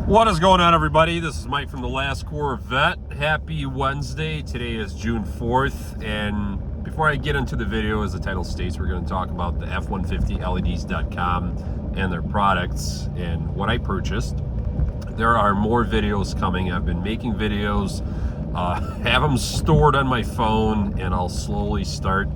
What is going on, everybody? This is Mike from the Last Corvette. Happy Wednesday. Today is June 4th, and before I get into the video, as the title states, we're going to talk about the F150LEDs.com and their products and what I purchased. There are more videos coming. I've been making videos, have them stored on my phone, and I'll slowly start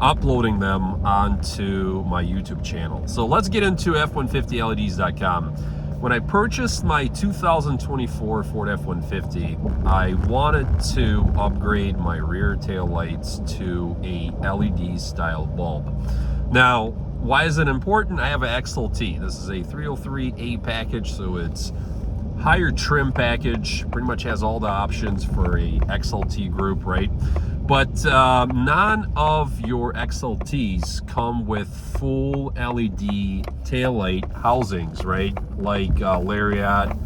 uploading them onto my YouTube channel. So let's get into F150LEDs.com. When I purchased my 2024 Ford F-150, I wanted to upgrade my rear tail lights to a LED style bulb. Now, why is it important? I have an XLT. This is a 303A package, so it's higher trim package, pretty much has all the options for a XLT group, right? But none of your XLTs come with full LED taillight housings, right? Like Lariat,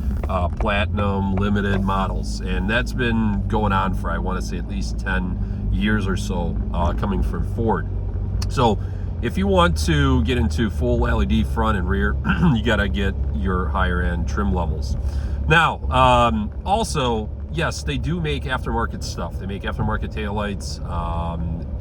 Platinum, Limited models. And that's been going on for, I want to say, at least 10 years or so, coming from Ford. So if you want to get into full LED front and rear, you got to get your higher end trim levels. Now, also, yes, they do make aftermarket stuff. They make aftermarket taillights,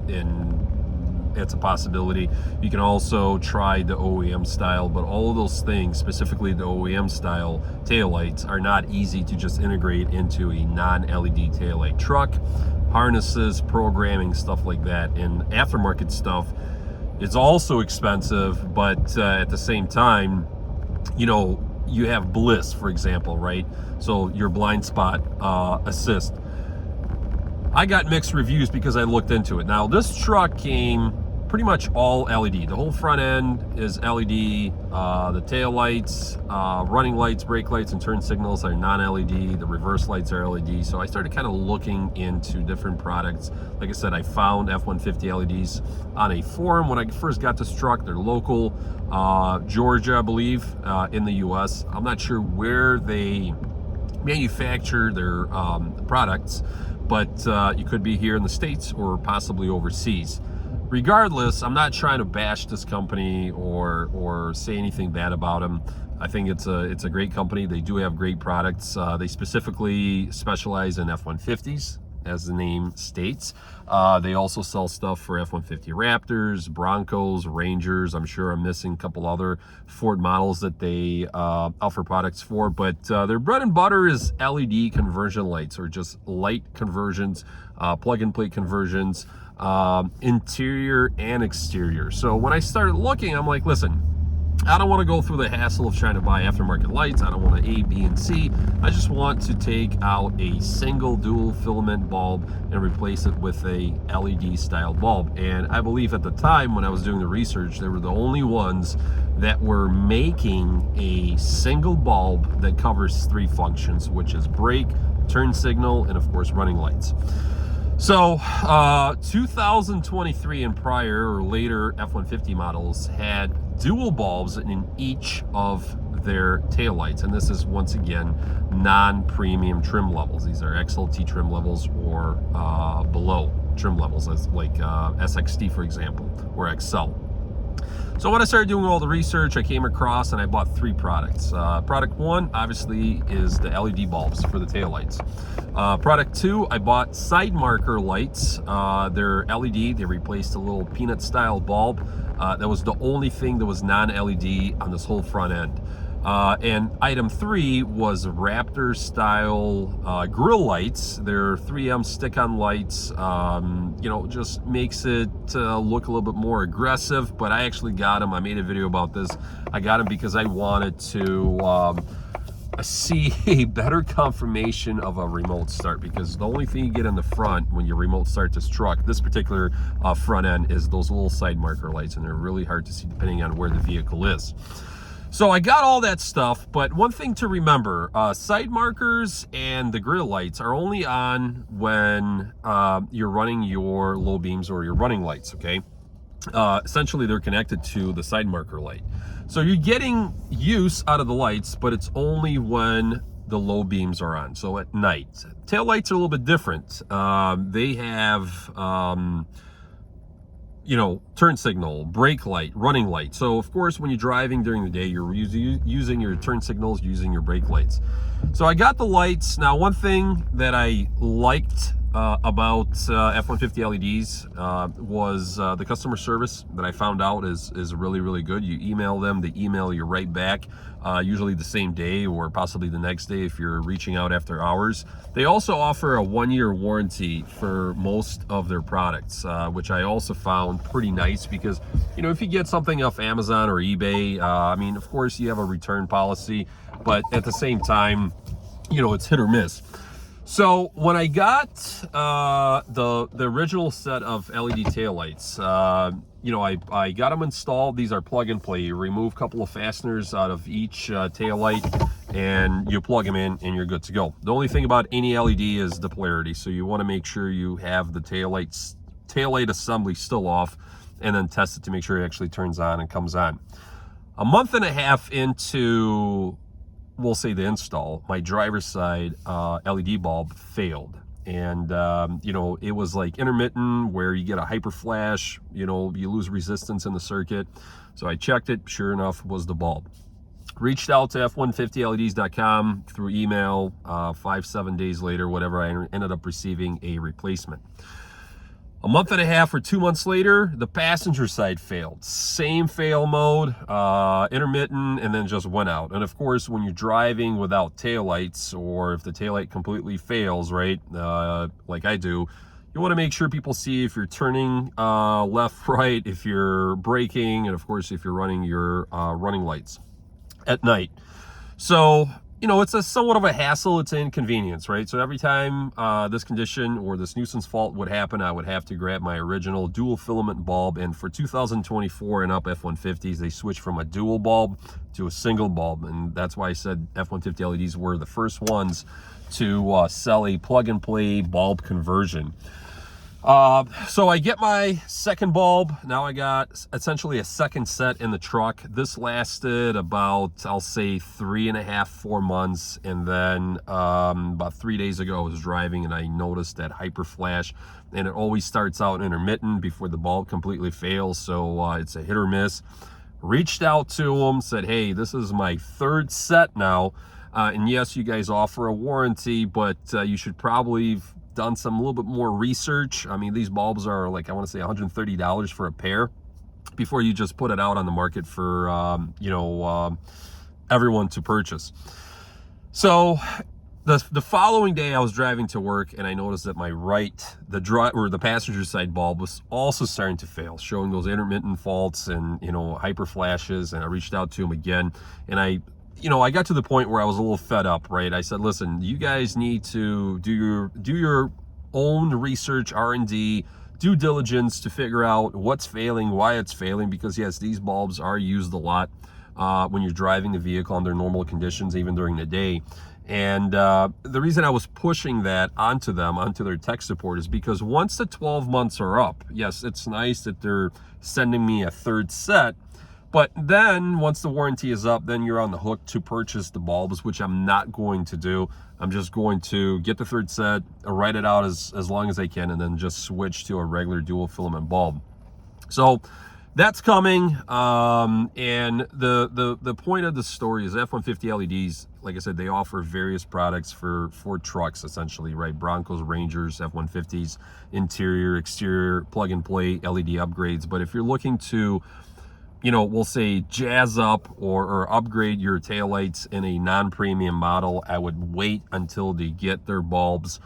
and it's a possibility. You can also try the OEM style, but all of those things, specifically the OEM style taillights, are not easy to just integrate into a non-LED taillight truck. Harnesses, programming, stuff like that, and aftermarket stuff is also expensive, but at the same time, you know, you have Bliss, for example, right? So your blind spot assist. I got mixed reviews because I looked into it. Now, this truck came pretty much all LED. The whole front end is LED. The tail lights, running lights, brake lights, and turn signals are non-LED. The reverse lights are LED. So I started kind of looking into different products. Like I said, I found F-150 LEDs on a forum when I first got this truck. They're local, Georgia, I believe, in the US. I'm not sure where they manufacture their products, but you could be here in the States or possibly overseas. Regardless, I'm not trying to bash this company or say anything bad about them. I think it's a great company. They do have great products. They specifically specialize in F-150s, as the name states. They also sell stuff for F-150 Raptors, Broncos, Rangers. I'm sure I'm missing a couple other Ford models that they offer products for, but their bread and butter is LED conversion lights, or just light conversions, plug-and-play conversions, interior and exterior. So when I started looking, I'm like, listen, I don't want to go through the hassle of trying to buy aftermarket lights. I don't want A, B, and C. I just want to take out a single dual filament bulb and replace it with a LED style bulb. And I believe at the time when I was doing the research, they were the only ones that were making a single bulb that covers three functions, which is brake, turn signal, and of course running lights. So 2023 and prior or later F-150 models had dual bulbs in each of their taillights, and this is once again non-premium trim levels. These are XLT trim levels or below trim levels, as like SXT, for example, or XL. So when I started doing all the research, I came across and I bought three products. Product one, obviously, is the LED bulbs for the taillights. Product two, I bought side marker lights. They're LED. They replaced a little peanut style bulb. That was the only thing that was non-LED on this whole front end. And item three was Raptor style grill lights. They're 3M stick-on lights. You know, just makes it look a little bit more aggressive, but I actually got them. I made a video about this. I got them because I wanted to see a better confirmation of a remote start, because the only thing you get in the front when you remote start this truck, this particular front end, is those little side marker lights, and they're really hard to see depending on where the vehicle is. So I got all that stuff, but one thing to remember, side markers and the grill lights are only on when you're running your low beams or your running lights, okay? Essentially, they're connected to the side marker light. So you're getting use out of the lights, but it's only when the low beams are on, so at night. Tail lights are a little bit different. They have turn signal, brake light, running light. So of course, when you're driving during the day, you're using your turn signals, using your brake lights. So I got the lights. Now, one thing that I liked about F150 LEDs was the customer service that I found out is really, really good. You email them, they email you right back, usually the same day or possibly the next day if you're reaching out after hours. They also offer a 1-year warranty for most of their products, which I also found pretty nice because, if you get something off Amazon or eBay, I mean, of course you have a return policy, but at the same time, it's hit or miss. So when I got the original set of LED taillights, I got them installed. These are plug and play. You remove a couple of fasteners out of each taillight and you plug them in and you're good to go. The only thing about any LED is the polarity. So you want to make sure you have the taillight assembly still off and then test it to make sure it actually turns on and comes on. A month and a half into, we'll say, the install, my driver's side LED bulb failed. And it was like intermittent, where you get a hyper flash, you lose resistance in the circuit. So I checked it, sure enough, was the bulb. Reached out to F150LEDs.com through email. 5-7 days later, whatever, I ended up receiving a replacement. A month and a half or 2 months later, the passenger side failed. Same fail mode, intermittent, and then just went out. And of course, when you're driving without taillights, or if the taillight completely fails, right, like I do, you want to make sure people see if you're turning left, right, if you're braking, and of course, if you're running your running lights at night. So, it's a somewhat of a hassle. It's an inconvenience, right? So every time this condition or this nuisance fault would happen, I would have to grab my original dual filament bulb. And for 2024 and up F-150s, they switched from a dual bulb to a single bulb. And that's why I said F-150 LEDs were the first ones to sell a plug and play bulb conversion. So I get my second bulb. Now I got essentially a second set in the truck. This lasted about, I'll say, 3.5-4 months. And then about 3 days ago, I was driving and I noticed that hyper flash, and it always starts out intermittent before the bulb completely fails. So it's a hit or miss. Reached out to them, said, hey, this is my third set now. And yes, you guys offer a warranty, but you should probably done some a little bit more research. I mean, these bulbs are like, I want to say $130 for a pair before you just put it out on the market for everyone to purchase. So the following day I was driving to work and I noticed that my the passenger side bulb was also starting to fail, showing those intermittent faults and hyper flashes. And I reached out to him again, and I got to the point where I was a little fed up, right? I said, listen, you guys need to do your own research, R&D, due diligence to figure out what's failing, why it's failing, because yes, these bulbs are used a lot when you're driving the vehicle under normal conditions, even during the day. And the reason I was pushing that onto their tech support, is because once the 12 months are up, yes, it's nice that they're sending me a third set. But then once the warranty is up, then you're on the hook to purchase the bulbs, which I'm not going to do. I'm just going to get the third set, write it out as long as I can, and then just switch to a regular dual filament bulb. So that's coming. And the point of the story is F-150 LEDs, like I said, they offer various products for trucks, essentially, right? Broncos, Rangers, F-150s, interior, exterior, plug and play LED upgrades. But if you're looking to we'll say jazz up or upgrade your taillights in a non-premium model, I would wait until they get their bulbs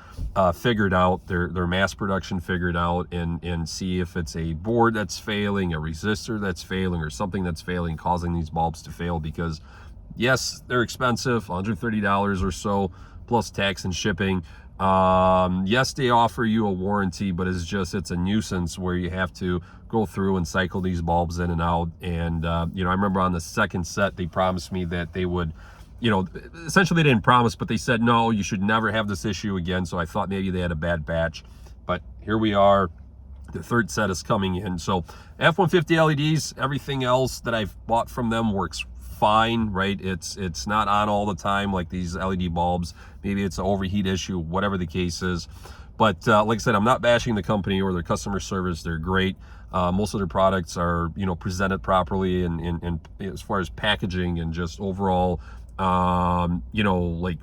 figured out, their mass production figured out, and see if it's a board that's failing, a resistor that's failing, or something that's failing, causing these bulbs to fail. Because yes, they're expensive, $130 or so, plus tax and shipping. Yes, they offer you a warranty, but it's a nuisance where you have to go through and cycle these bulbs in and out. And I remember on the second set, they promised me that they would, essentially they didn't promise, but they said, no, you should never have this issue again. So I thought maybe they had a bad batch, but here we are. The third set is coming in. So F-150 LEDs, everything else that I've bought from them works fine, right? It's not on all the time like these LED bulbs. Maybe it's an overheat issue, whatever the case is. But like I said, I'm not bashing the company or their customer service. They're great. Most of their products are, you know, presented properly, and as far as packaging and just overall, you know, like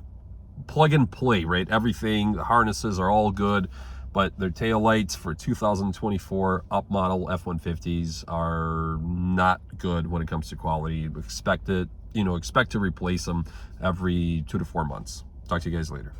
plug and play, right? Everything, the harnesses are all good, but their tail lights for 2024 up model F150s are not good when it comes to quality. Expect to replace them every 2 to 4 months. Talk to you guys later.